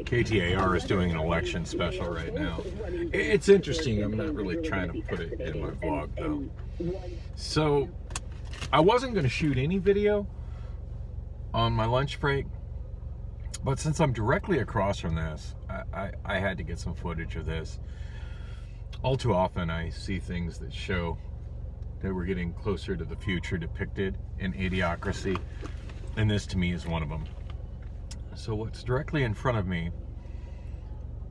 KTAR is doing an election special right now. It's interesting. I'm not really trying to put it in my vlog, though. So, I wasn't going to shoot any video on my lunch break, but since I'm directly across from this, I had to get some footage of this. All too often, I see things that show that we're getting closer to the future depicted in Idiocracy, and this to me is one of them. So what's directly in front of me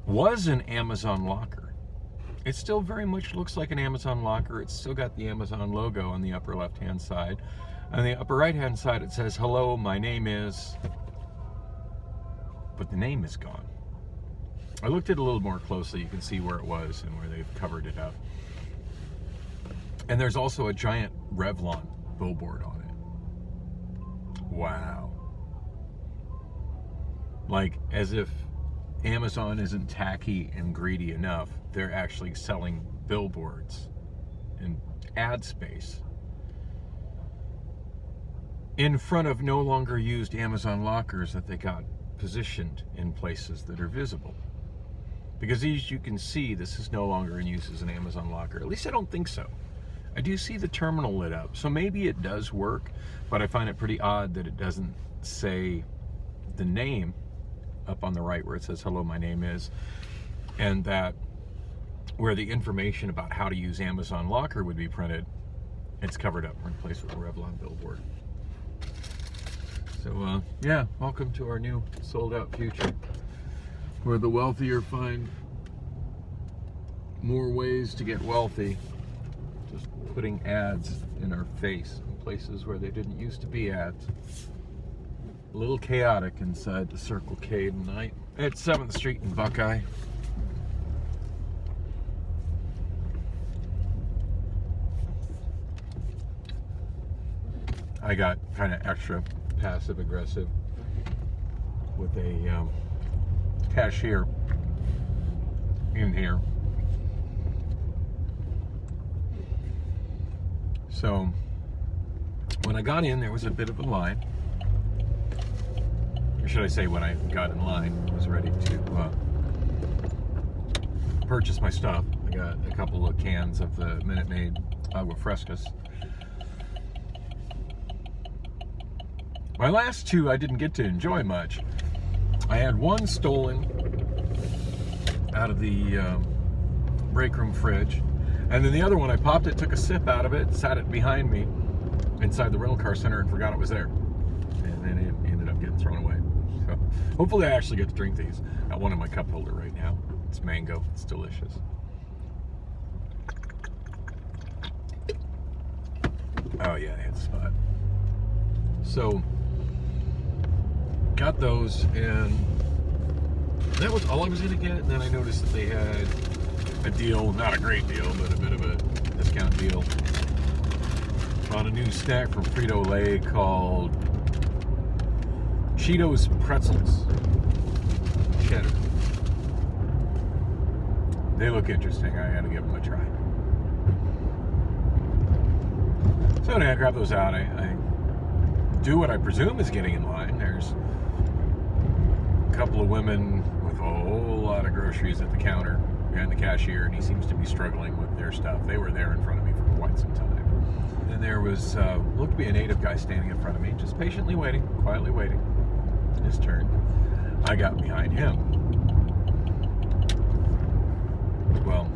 was an Amazon locker. It still very much looks like an Amazon locker. It's still got the Amazon logo on the upper left-hand side. On the upper right-hand side, it says, "Hello, my name is..." But the name is gone. I looked at it a little more closely. You can see where it was and where they've covered it up. And there's also a giant Revlon billboard on it. Wow. Like, as if Amazon isn't tacky and greedy enough, they're actually selling billboards and ad space in front of no longer used Amazon lockers that they got positioned in places that are visible. Because as you can see, this is no longer in use as an Amazon locker. At least I don't think so. I do see the terminal lit up, so maybe it does work, but I find it pretty odd that it doesn't say the name up on the right where it says, "Hello, my name is," and that where the information about how to use Amazon Locker would be printed, it's covered up and replaced with a Revlon billboard. So, yeah, welcome to our new sold-out future, where the wealthier find more ways to get wealthy, just putting ads in our face in places where they didn't used to be ads. A little chaotic inside the Circle K tonight at 7th Street in Buckeye. I got kind of extra passive aggressive with a cashier in here. So when I got in, there was a bit of a line. Or should I say, when I got in line, I was ready to purchase my stuff. I got a couple of cans of the Minute Maid Agua Frescas. My last two I didn't get to enjoy much. I had one stolen out of the break room fridge, and then the other one I popped it, took a sip out of it, sat it behind me inside the rental car center and forgot it was there. And then it ended up getting thrown away. So hopefully I actually get to drink these. I got one in my cup holder right now. It's mango. It's delicious. Oh yeah, I hit the spot. So got those, and that was all I was going to get. And then I noticed that they had a deal, not a great deal, but a bit of a discount deal on a new snack from Frito-Lay called Cheetos Pretzels Cheddar. They look interesting. I gotta give them a try. So anyway, I grab those out. I do what I presume is getting in line. There's a couple of women with a whole lot of groceries at the counter behind the cashier, and he seems to be struggling with their stuff. They were there in front of me for quite some time. And there was, looked to be a native guy standing in front of me, just patiently waiting, quietly waiting his turn. I got behind him. Well,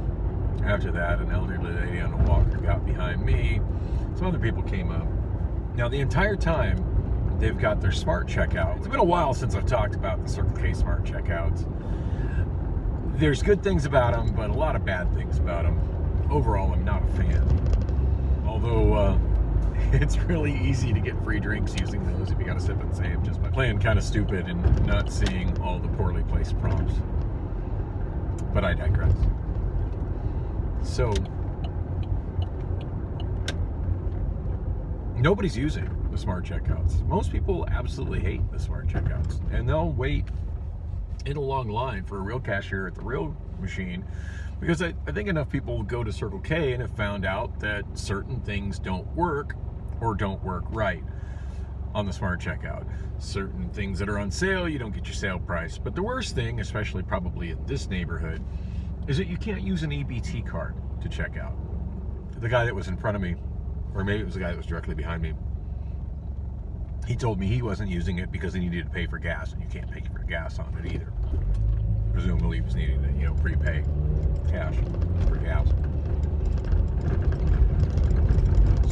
after that, an elderly lady on a walker got behind me. Some other people came up. Now, the entire time, they've got their smart checkout. It's been a while since I've talked about the Circle K smart checkouts. There's good things about them, but a lot of bad things about them. Overall, I'm not a fan. Although, it's really easy to get free drinks using those if you got to sip and save just by playing kind of stupid and not seeing all the poorly placed prompts. But I digress. So, nobody's using the smart checkouts. Most people absolutely hate the smart checkouts, and they'll wait in a long line for a real cashier at the real machine, because I think enough people go to Circle K and have found out that certain things don't work or don't work right. on the smart checkout. Certain things that are on sale, you don't get your sale price. But the worst thing, especially probably in this neighborhood, is that you can't use an EBT card to check out. The guy that was in front of me, or maybe it was the guy that was directly behind me, he told me he wasn't using it because he needed to pay for gas, and you can't pay for gas on it either. Presumably he was needing to, prepay cash for gas.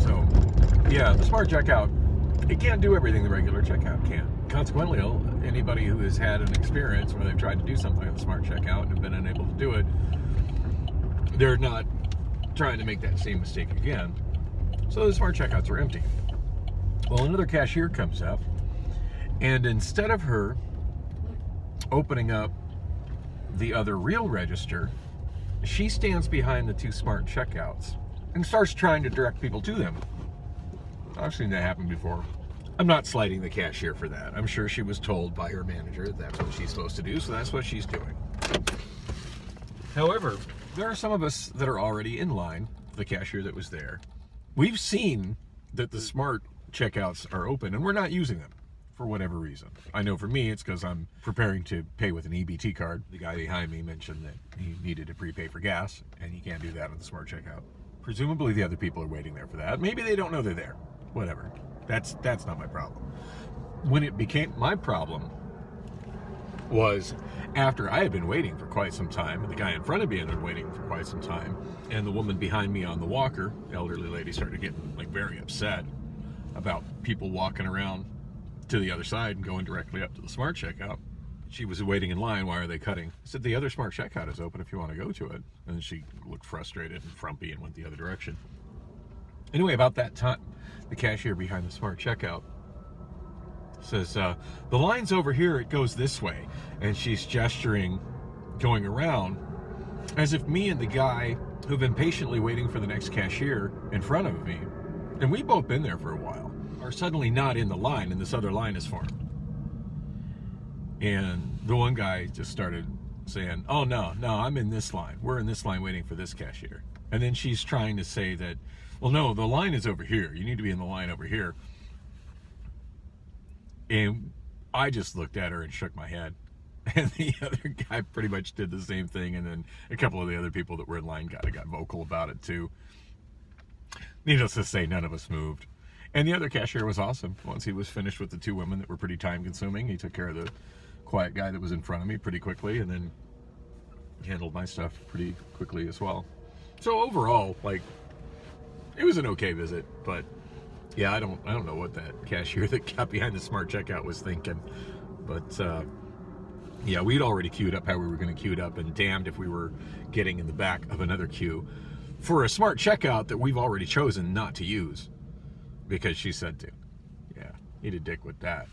So, yeah, the smart checkout, it can't do everything the regular checkout can. Consequently, anybody who has had an experience where they've tried to do something with the smart checkout and have been unable to do it, they're not trying to make that same mistake again. So the smart checkouts are empty. Well, another cashier comes up, and instead of her opening up the other real register, she stands behind the two smart checkouts and starts trying to direct people to them. I've seen that happen before. I'm not slighting the cashier for that. I'm sure she was told by her manager that that's what she's supposed to do, so that's what she's doing. However, there are some of us that are already in line, the cashier that was there. We've seen that the smart checkouts are open, and we're not using them for whatever reason. I know for me, it's because I'm preparing to pay with an EBT card. The guy behind me mentioned that he needed to prepay for gas, and he can't do that on the smart checkout. Presumably the other people are waiting there for that. Maybe they don't know they're there. Whatever. That's not my problem. When it became my problem was after I had been waiting for quite some time, and the guy in front of me had been waiting for quite some time, and the woman behind me on the walker, elderly lady, started getting very upset about people walking around to the other side and going directly up to the smart checkout. She was waiting in line. Why are they cutting? I said, the other smart checkout is open if you want to go to it. And she looked frustrated and frumpy and went the other direction. Anyway, about that time, the cashier behind the smart checkout says, the line's over here, it goes this way. And she's gesturing, going around, as if me and the guy who've been patiently waiting for the next cashier in front of me, and we've both been there for a while, are suddenly not in the line, and this other line is formed. And the one guy just started saying, oh, no, I'm in this line. We're in this line waiting for this cashier. And then she's trying to say that, well, no, the line is over here. You need to be in the line over here. And I just looked at her and shook my head. And the other guy pretty much did the same thing. And then a couple of the other people that were in line got vocal about it too. Needless to say, none of us moved. And the other cashier was awesome. Once he was finished with the two women that were pretty time consuming, he took care of the quiet guy that was in front of me pretty quickly, and then handled my stuff pretty quickly as well. So overall, it was an okay visit, but yeah, I don't know what that cashier that got behind the smart checkout was thinking. But yeah, we'd already queued up how we were going to queue it up, and damned if we were getting in the back of another queue for a smart checkout that we've already chosen not to use because she said to. Yeah, eat a dick with that.